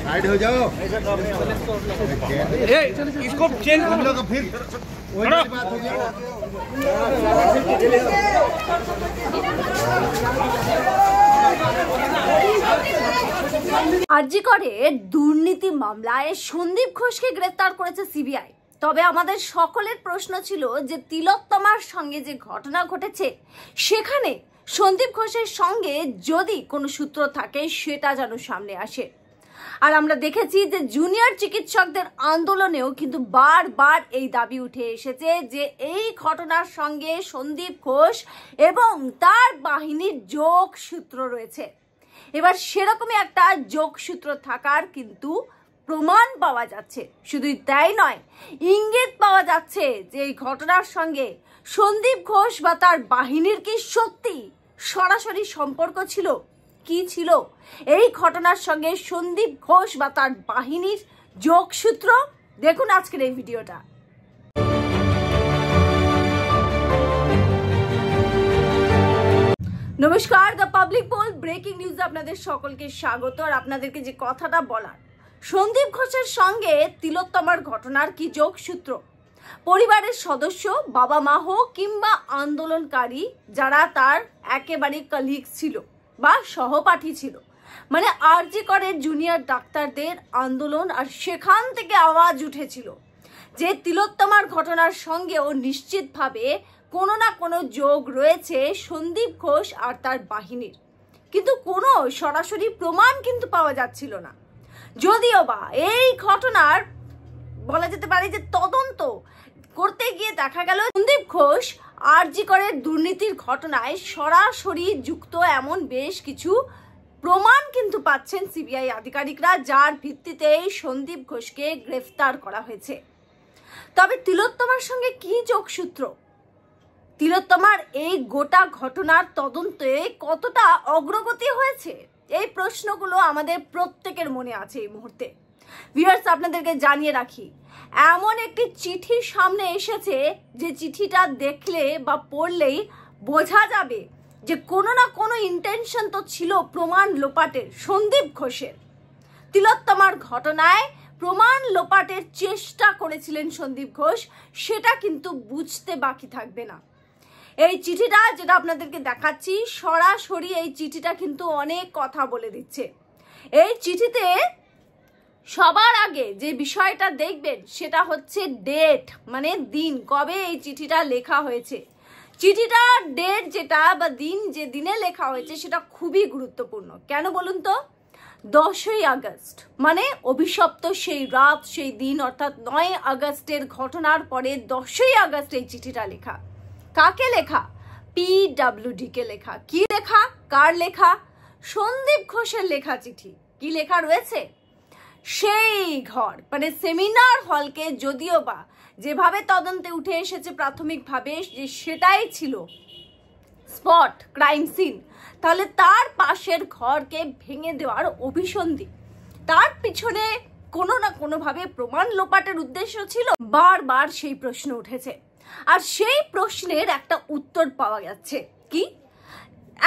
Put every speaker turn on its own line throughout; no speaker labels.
Side हो जाओ।
इसको चेंज कर लो,
फिर वही बात हो गया।
আরজি করে দুর্নীতি মামলায় সন্দীপ ঘোষকে গ্রেফতার করেছে সিবিআই। তবে আমাদের সকলের প্রশ্ন ছিল যে তিলোত্তমার সঙ্গে যে ঘটনা ঘটেছে সেখানে সন্দীপ ঘোষের সঙ্গে যদি কোনো সূত্র থাকে সেটা যেন সামনে আসে। আর আমরা দেখেছি যে জুনিয়র চিকিৎসকদের আন্দোলনেও কিন্তু বারবার এই দাবি উঠে এসেছে যে এই ঘটনার সঙ্গে সন্দীপ ঘোষ এবং তার বাহিনীর যোগসূত্র রয়েছে। এবার সেরকমই একটা যোগসূত্র থাকার কিন্তু প্রমাণ পাওয়া যাচ্ছে। শুধুই তাই নয়, ইঙ্গিত পাওয়া যাচ্ছে যে এই ঘটনার সঙ্গে সন্দীপ ঘোষ বা তার বাহিনীর কি সত্যি সরাসরি সম্পর্ক ছিল। কি ছিল এই ঘটনার সঙ্গে সন্দীপ ঘোষ বা তার বাহিনীর যোগসূত্র? দেখুন আজকের এই ভিডিওটা। নমস্কার, দ্য পাবলিক পোল ব্রেকিং নিউজে আপনাদের সকলকে স্বাগত। আর আপনাদেরকে যে কথাটা বলার, সন্দীপ ঘোষের সঙ্গে তিলোত্তমার ঘটনার কি যোগসূত্র? পরিবারের সদস্য, বাবা মা হোক কিংবা আন্দোলনকারী যারা তার একেবারে কলিগস ছিল বা সহপাঠী ছিল, মানে আরজি করের জুনিয়র ডাক্তারদের আন্দোলন, আর সেখান থেকে আওয়াজ উঠেছিল যে তিলোত্তমার ঘটনার সঙ্গেও নিশ্চিতভাবে কোনো না কোনো যোগ রয়েছে সন্দীপ ঘোষ আর তার বাহিনীর। কিন্তু কোনো সরাসরি প্রমাণ কিন্তু পাওয়া যাচ্ছিল না। যদিও বা এই ঘটনার বলা যেতে পারে যে তদন্ত করতে গিয়ে দেখা গেল সন্দীপ ঘোষ আরজি করের দুর্নীতির ঘটনায় সরাসরি যুক্ত এমন বেশ কিছু প্রমাণ কিন্তু পাচ্ছেন সিবিআই আধিকারিকরা, যার ভিত্তিতে সন্দীপ ঘোষকে গ্রেফতার করা হয়েছে। তবে তিলোত্তমার সঙ্গে কি যোগসূত্র? তিলোত্তমার এই গোটা ঘটনার তদন্তে কতটা অগ্রগতি হয়েছে? এই প্রশ্নগুলো আমাদের প্রত্যেকের মনে আছে এই মুহূর্তে। ভিউয়ার্স, আপনাদেরকে জানিয়ে রাখি, এমন একটি চিঠি সামনে এসেছে যে চিঠিটা দেখলে বা পড়লেই বোঝা যাবে যে কোনো না কোনো ইন্টেনশন তো ছিল প্রমাণ লোপাটের সন্দীপ ঘোষের। তিলোত্তমার ঘটনায় প্রমাণ লোপাটের চেষ্টা করেছিলেন সন্দীপ ঘোষ, সেটা কিন্তু বুঝতে বাকি থাকবে না। এই চিঠিটা যেটা আপনাদেরকে দেখাচ্ছি, সরাসরি এই চিঠিটা কিন্তু অনেক কথা বলে দিচ্ছে। এই চিঠিতে সবার আগে যে বিষয়টা দেখবেন সেটা হচ্ছে ডেট, মানে দিন, কবে এই চিঠিটা লেখা হয়েছে। চিঠিটা ডেট যেটা বা দিন, যে দিনে লেখা হয়েছে সেটা খুবই গুরুত্বপূর্ণ। কেন বলুন তো? 10ই আগস্ট, মানে অভিশপ্ত সেই রাত, সেই দিন, অর্থাৎ 9 আগস্টের ঘটনার পরে 10ই আগস্ট এই চিঠিটা লেখা। কাকে লেখা? PWD কে লেখা। কি লেখা? কার লেখা? সন্দীপ ঘোষের লেখা চিঠি। কি লেখা রয়েছে? সেই ঘর, মানে সেমিনার হলকে যদিও বা যেভাবে তদন্তে উঠে এসেছে প্রাথমিকভাবে যে সেটাই ছিল স্পট, ক্রাইম সিন, তাহলে তার পাশের ঘরকে ভেঙে দেওয়ার অভিসন্ধি, তার পিছনে কোনো না কোনোভাবে প্রমাণ লোপাটের উদ্দেশ্য ছিল। বারবার সেই প্রশ্ন উঠেছে, আর সেই প্রশ্নের একটা উত্তর পাওয়া যাচ্ছে। কি?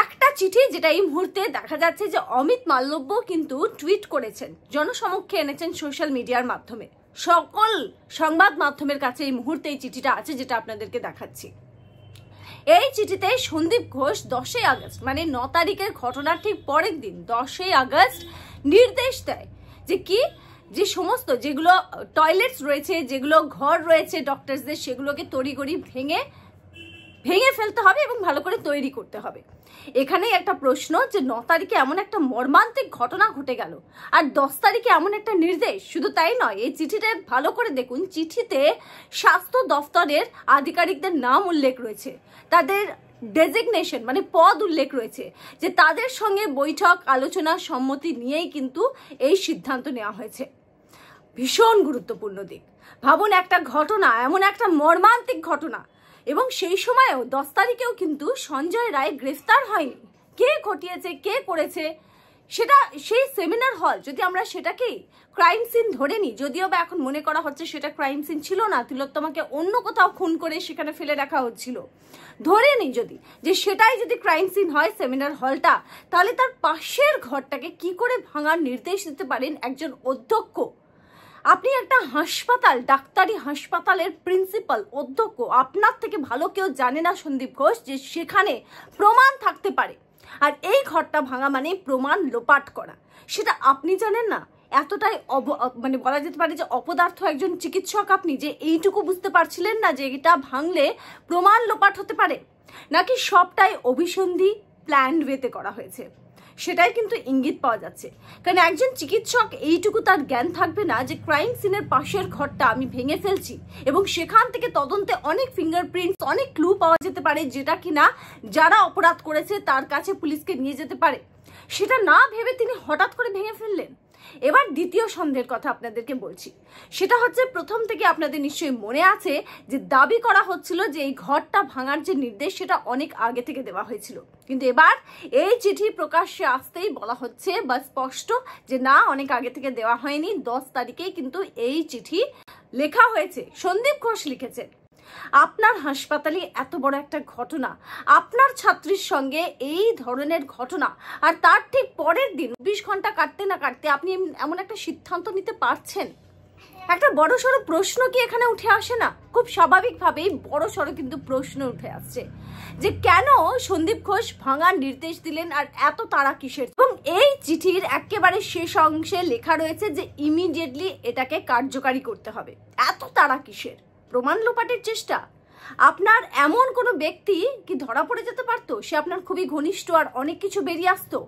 একটা চিঠি যেটা এই মুহূর্তে দেখা যাচ্ছে যে অমিত মালব্য কিন্তু টুইট করেছেন, জনসমক্ষে এনেছেন সোশ্যাল মিডিয়ার মাধ্যমে। সকল সংবাদ মাধ্যমের কাছে এই মুহূর্তে এই চিঠিটা আছে, যেটা আপনাদেরকে দেখাচ্ছি। এই চিঠিতে সন্দীপ ঘোষ 10ই আগস্ট, মানে 9 তারিখের ঘটনার ঠিক পরের দিন 10ই আগস্ট নির্দেশ দেয় যে কি, যে সমস্ত যেগুলো টয়লেটস রয়েছে, যেগুলো ঘর রয়েছে ডক্টরসদের, সেগুলোকে তড়িঘড়ি ভেঙে ফেলতে হবে এবং ভালো করে তৈরি করতে হবে। এখানেই একটা প্রশ্ন যে 9 তারিখে এমন একটা মর্মান্তিক ঘটনা ঘটে গেল, আর 10 তারিখে এমন একটা নির্দেশ। শুধু তাই নয়, এই চিঠিতে ভালো করে দেখুন, চিঠিতে স্বাস্থ্য দফতরের আধিকারিকদের নাম উল্লেখ রয়েছে, তাদের ডেজিগনেশন মানে পদ উল্লেখ রয়েছে, যে তাদের সঙ্গে বৈঠক, আলোচনা, সম্মতি নিয়েই কিন্তু এই সিদ্ধান্ত নেওয়া হয়েছে। ভীষণ গুরুত্বপূর্ণ দিক। ভাবুন, একটা ঘটনা, এমন একটা মর্মান্তিক ঘটনা, এবং সেই সময়েও 10 তারিখেও কিন্তু সঞ্জয় রায় গ্রেফতার হয়নি। কে ঘটিয়েছে, কে করেছে, সেটা সেই সেমিনার হল যদি আমরা সেটাকেই ক্রাইম সিন ধরে নিই, যদিও বা এখন মনে করা হচ্ছে সেটা ক্রাইম সিন ছিল না, তিলোত্তমাকে অন্য কোথাও খুন করে সেখানে ফেলে রাখা হচ্ছিল, ধরে নিই যদি যে সেটাই যদি ক্রাইম সিন হয় সেমিনার হলটা, তাহলে তার পাশের ঘরটাকে কি করে ভাঙার নির্দেশ দিতে পারেন একজন অধ্যক্ষ? আপনি একটা হাসপাতাল, ডাক্তারি হাসপাতালের প্রিন্সিপাল, অধ্যক্ষ, আপনার থেকে ভালো কেউ জানে না সন্দীপ ঘোষ যে সেখানে প্রমাণ থাকতে পারে, আর এই ঘরটা ভাঙা মানে প্রমাণ লোপাট করা, সেটা আপনি জানেন না? এতটাই মানে বলা যেতে পারে যে অপদার্থ একজন চিকিৎসক আপনি, যে এইটুকু বুঝতে পারছিলেন না যে এটা ভাঙলে প্রমাণ লোপাট হতে পারে, নাকি সবটাই অভিসন্ধি প্ল্যান্ড ওয়েতে করা হয়েছে? সেটাই কিন্তু ইঙ্গিত পাওয়া যাচ্ছে। কারণ একজন চিকিৎসক এইটুকু তার জ্ঞান থাকবে না যে ক্রাইম সিনের পাশের ঘরটা আমি ভেঙে ফেলছি এবং সেখান থেকে তদন্তে অনেক ফিঙ্গারপ্রিন্টস, অনেক ক্লু পাওয়া যেতে পারে, যেটা কিনা যারা অপরাধ করেছে তার কাছে পুলিশকে নিয়ে যেতে পারে। সেটা না ভেবে তিনি হঠাৎ করে ভেঙে ফেললেন। এবার দ্বিতীয় সন্দেহের কথা আপনাদেরকে বলছি, সেটা হচ্ছে প্রথম থেকে আপনাদের নিশ্চয়ই মনে আছে যে দাবি করা হচ্ছিল যে এই ঘরটা ভাঙার যে নির্দেশ সেটা অনেক আগে থেকে দেওয়া হয়েছিল, কিন্তু এবার এই চিঠি প্রকাশ্যে আসতেই বলা হচ্ছে বা স্পষ্ট যে না, অনেক আগে থেকে দেওয়া হয়নি, 10 তারিখেই কিন্তু এই চিঠি লেখা হয়েছে, সন্দীপ ঘোষ লিখেছেন। আপনার হাসপাতালে এত বড় একটা ঘটনা, আপনার ছাত্রীর সঙ্গে এই ধরনের ঘটনা, আর তার ঠিক পরের দিন 20 ঘন্টা কাটতে না কাটতে আপনি এমন একটা সিদ্ধান্ত নিতে পারছেন? একটা বড়সড় প্রশ্ন কি এখানে উঠে আসে না? খুব স্বাভাবিকভাবেই বড়সড় কিন্তু প্রশ্ন উঠে আসছে যে কেন সন্দীপ ঘোষ ভাঙার নির্দেশ দিলেন, আর এত তাড়া কিসের? এবং এই চিঠির একেবারে শেষ অংশে লেখা রয়েছে যে ইমিডিয়েটলি এটাকে কার্যকারী করতে হবে। এত তাড়া কিসের? প্রমাণ লোপাটের চেষ্টা? আপনার এমন কোনো ব্যক্তি কি ধরা পড়ে যেতে পারতো, সে আপনার খুবই ঘনিষ্ঠ আর অনেক কিছু বেরিয়ে আসতো,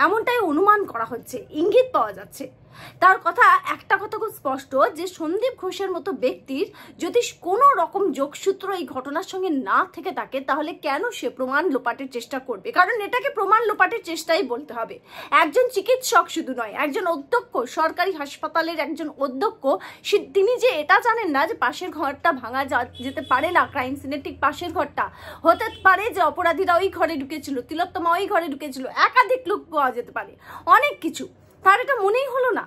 এমনটাই অনুমান করা হচ্ছে, ইঙ্গিত পাওয়া যাচ্ছে। তার কথা, একটা কথা খুব স্পষ্ট যে সন্দীপ ঘোষের মতো ব্যক্তির যদি কোনো রকম যোগসূত্র এই ঘটনার সঙ্গে না থেকে থাকে, তাহলে কেন সে প্রমাণ লোপাটের চেষ্টা করবে? কারণ এটাকে প্রমাণ লোপাটের চেষ্টাই বলতে হবে। একজন চিকিৎসক শুধু নয়, একজন অধ্যক্ষ, সরকারি হাসপাতালের একজন অধ্যক্ষ, তিনি যে এটা জানেন না যে পাশের ঘরটা ভাঙা যেতে পারে না, ক্রাইম সিনের ঠিক পাশের ঘরটা হতে পারে যে অপরাধীরা ওই ঘরে ঢুকেছিল, তিলোত্তমা ওই ঘরে ঢুকেছিল, একাধিক লোক পাওয়া যেতে পারে, অনেক কিছু, তার এটা মনেই হলো না।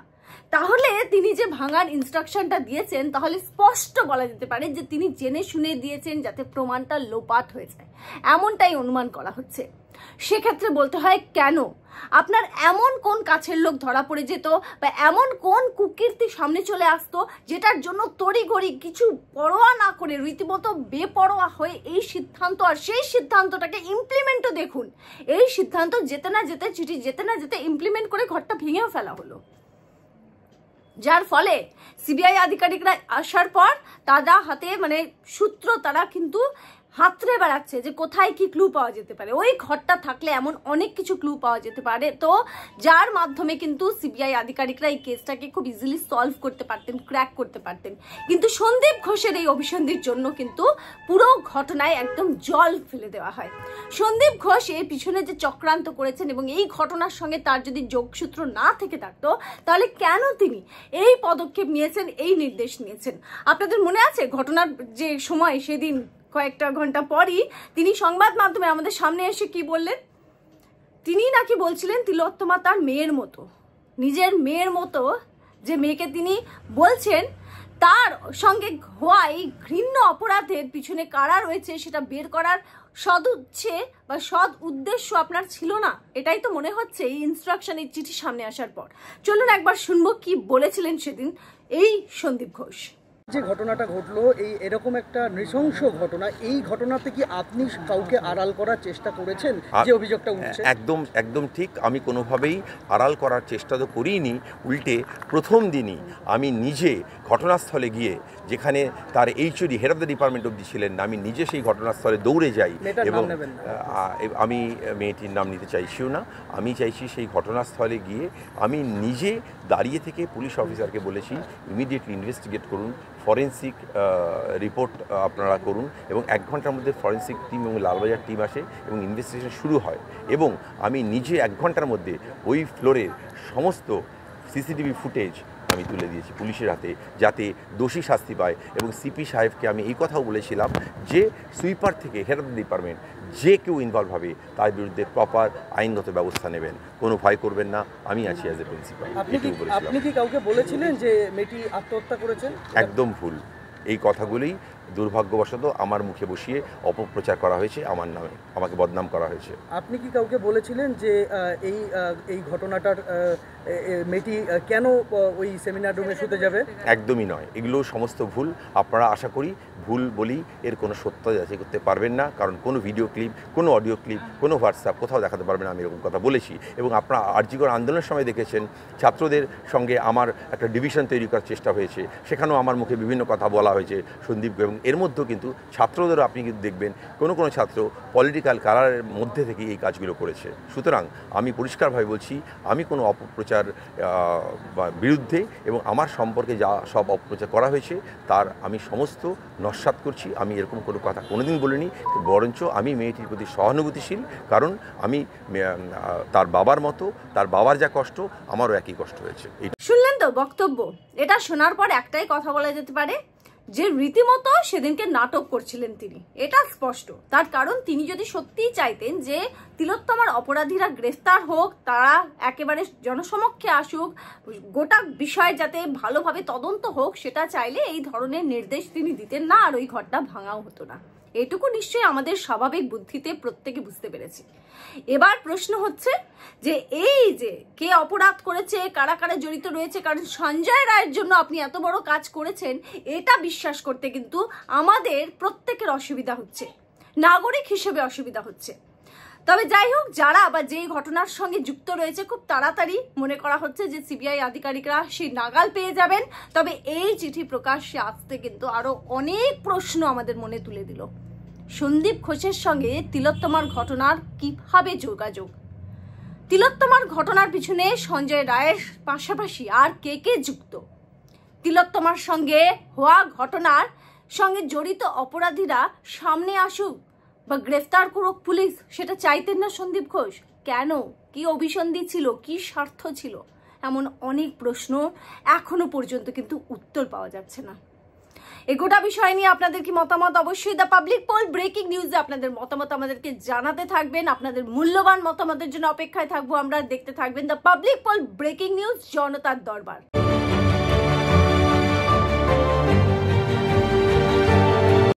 তাহলে তিনি যে ভাঙার ইনস্ট্রাকশনটা দিয়েছেন, তাহলে স্পষ্ট বলা যেতে পারে যে তিনি জেনে শুনে দিয়েছেন যাতে প্রমাণটা লোপাট হয়ে যায়, এমনটাই অনুমান করা হচ্ছে। সেক্ষেত্রে বলতে হয় কেন? আপনার এমন কোন কাছের লোক ধরা পড়ে যেত বা এমন কোন কুকীর্তি সামনে চলে আসতো যেটার জন্য তড়িঘড়ি কিছু পরোয়া না করে রীতিমতো বেপরোয়া হয়ে এই সিদ্ধান্ত, আর সেই সিদ্ধান্তটাকে ইমপ্লিমেন্টও দেখুন, এই সিদ্ধান্ত যেতে না যেতে, চিঠি যেতে না যেতে ইমপ্লিমেন্ট করে ঘরটা ভেঙেও ফেলা হলো, যার ফলে সিবিআই আধিকারিকরা আসার পর তারা হাতে মানে সূত্র তারা কিন্তু হাতড়ে বেড়াচ্ছে যে কোথায় কি ক্লু পাওয়া যেতে পারে। ওই ঘরটা থাকলে এমন অনেক কিছু ক্লু পাওয়া যেতে পারে, তো যার মাধ্যমে কিন্তু সিবিআই আধিকারিকরা এই কেসটাকে খুব ইজিলি সলভ করতে পারতেন, ক্র্যাক করতে পারতেন। কিন্তু সন্দীপ ঘোষের এই অভিসন্ধির জন্য কিন্তু পুরো ঘটনায় একদম জল ফেলে দেওয়া হয়। সন্দীপ ঘোষ এর পিছনে যে চক্রান্ত করেছেন এবং এই ঘটনার সঙ্গে তার যদি যোগসূত্র না থেকে থাকতো, তাহলে কেন তিনি এই পদক্ষেপ নিয়েছেন, এই নির্দেশ নিয়েছেন? আপনাদের মনে আছে ঘটনার যে সময়, সেদিন কয়েকটা ঘন্টা পরই তিনি সংবাদ মাধ্যমে আমাদের সামনে এসে কি বললেন? তিনি নাকি বলছিলেন তিলোত্তমা তার মেয়ের মতো, নিজের মেয়ের মতো, যে মেয়েকে তিনি বলছেন তার সঙ্গে হওয়া এই ঘৃণ্য অপরাধের পিছনে কারা রয়েছে সেটা বের করার সদুচ্ছে বা সৎ উদ্দেশ্য আপনার ছিল না, এটাই তো মনে হচ্ছে এই ইনস্ট্রাকশনের চিঠি সামনে আসার পর। চলুন একবার শুনবো কি বলেছিলেন সেদিন এই সন্দীপ ঘোষ।
যে ঘটনাটা ঘটলো, এরকম একটা নৃশংস ঘটনা, এই ঘটনাতে কি আপনি কাউকে আড়াল করার চেষ্টা করেছেন যে অভিযোগটা উঠছে?
একদম ঠিক। আমি কোনোভাবেই আড়াল করার চেষ্টা তো করিনি, উল্টে প্রথম দিনই আমি নিজে ঘটনাস্থলে গিয়ে, যেখানে তার HOD head of the department অবধি ছিলেন না, আমি নিজে সেই ঘটনাস্থলে দৌড়ে যাই এবং আমি মেয়েটির নাম নিতে চাইছিও না, আমি চাইছি সেই ঘটনাস্থলে গিয়ে আমি নিজে দাঁড়িয়ে থেকে পুলিশ অফিসারকে বলেছি ইমিডিয়েটলি ইনভেস্টিগেট করুন, ফরেন্সিক রিপোর্ট আপনারা করুন, এবং 1 ঘন্টার মধ্যে ফরেন্সিক টিম এবং লালবাজার টিম আসে এবং ইনভেস্টিগেশন শুরু হয়। এবং আমি নিজে 1 ঘন্টার মধ্যে ওই ফ্লোরের সমস্ত সিসিটিভি ফুটেজ আমি তুলে দিয়েছি পুলিশের হাতে, যাতে দোষী শাস্তি পায়। এবং সিপি সাহেবকে আমি এই কথাও বলেছিলাম যে সুইপার থেকে হেলথ ডিপার্টমেন্ট যে কেউ ইনভলভ হবে তার বিরুদ্ধে প্রপার আইনগত ব্যবস্থা নেবেন, কোনো ভয় করবেন না, আমি আছি অ্যাজ এ প্রিন্সিপাল।
আপনি কি কাউকে বলেছিলেন যে মেয়েটি আত্মহত্যা করেছেন?
একদম ভুল। এই কথাগুলোই দুর্ভাগ্যবশত আমার মুখে বসিয়ে অপপ্রচার করা হয়েছে, আমার নামে আমাকে বদনাম করা হয়েছে।
আপনি কি কাউকে বলেছিলেন যে এই ঘটনাটার মেয়েটি কেন ওই সেমিনার রুমে শুতে যাবে?
একদমই নয়, এগুলো সমস্ত ভুল। আপনারা আশা করি ভুল বলি এর কোনো সত্য যাচাই করতে পারবেন না, কারণ কোনো ভিডিও ক্লিপ, কোনো অডিও ক্লিপ, কোনো হোয়াটসঅ্যাপ কোথাও দেখাতে পারবেন না আমি এরকম কথা বলেছি। এবং আপনারা আরজিকর আন্দোলনের সময় দেখেছেন ছাত্রদের সঙ্গে আমার একটা ডিভিশন তৈরি করার চেষ্টা হয়েছে, সেখানেও আমার মুখে বিভিন্ন কথা বলা হয়েছে সন্দীপ। এবং এর মধ্যেও কিন্তু ছাত্রদেরও আপনি কিন্তু দেখবেন কোনো ছাত্র পলিটিক্যাল কালারের মধ্যে থেকে এই কাজগুলো করেছে। সুতরাং আমি পরিষ্কারভাবে বলছি, আমি কোনো অপপ্রচার বিরুদ্ধে এবং আমার সম্পর্কে যা সব অপপ্রচার করা হয়েছে তার আমি সমস্ত নস্যাৎ করছি। আমি এরকম কোনো কথা কোনোদিন বলিনি, বরঞ্চ আমি মেয়েটির প্রতি সহানুভূতিশীল, কারণ আমি তার বাবার মতো, তার বাবার যা কষ্ট আমারও একই কষ্ট হয়েছে।
শুনলেন তো বক্তব্য? এটা শোনার পর একটাই কথা বলা যেতে পারে যে রীতিমতো সেদিনকে নাটক করছিলেন তিনি, এটা স্পষ্ট। তার কারণ তিনি যদি সত্যিই চাইতেন যে তিলোত্তমার অপরাধীরা গ্রেফতার হোক, তারা একেবারে জনসমক্ষে আসুক, গোটা বিষয় যাতে ভালোভাবে তদন্ত হোক, সেটা চাইলে এই ধরনের নির্দেশ তিনি দিতেন না, আর ওই ঘরটা ভাঙাও হতো না। এটুকু নিশ্চয়ই আমাদের স্বাভাবিক বুদ্ধিতে প্রত্যেকে বুঝতে পেরেছি। এবার প্রশ্ন হচ্ছে যে এই যে কে অপরাধ করেছে, কারা কারা জড়িত রয়েছে, কারণ সঞ্জয় রায়ের জন্য আপনি এত বড় কাজ করেছেন, এটা বিশ্বাস করতে কিন্তু আমাদের প্রত্যেকের অসুবিধা হচ্ছে, নাগরিক হিসেবে অসুবিধা হচ্ছে। তবে যাই হোক, যারা বা যেই ঘটনার সঙ্গে যুক্ত রয়েছে খুব তাড়াতাড়ি মনে করা হচ্ছে যে সিবিআই আধিকারিকরা সেই নাগাল পেয়ে যাবেন। তবে এই চিঠি প্রকাশ্যে আসতে কিন্তু আরো অনেক প্রশ্ন আমাদের মনে তুলে দিল। সন্দীপ ঘোষের সঙ্গে তিলোত্তমার ঘটনার কিভাবে যোগাযোগ? তিলোত্তমার ঘটনার পিছনে সঞ্জয় রায়ের পাশাপাশি আর কে কে যুক্ত? তিলোত্তমার সঙ্গে হওয়া ঘটনার সঙ্গে জড়িত অপরাধীরা সামনে আসুক বা গ্রেফতার করুক পুলিশ, সেটা চাইতেন না সন্দীপ ঘোষ? কেন? কি অভিসন্ধি ছিল? কি স্বার্থ ছিল? এমন অনেক প্রশ্ন এখনো পর্যন্ত কিন্তু উত্তর পাওয়া যাচ্ছে না। এই গোটা বিষয় নিয়ে আপনাদের কি মতামত? অবশ্যই দ্য পাবলিক পোল ব্রেকিং নিউজে আপনাদের মতামত আমাদেরকে জানাতে থাকবেন। আপনাদের মূল্যবান মতামতের জন্য অপেক্ষায় থাকবো আমরা। দেখতে থাকবেন the public pole breaking news, জনতার দরবার।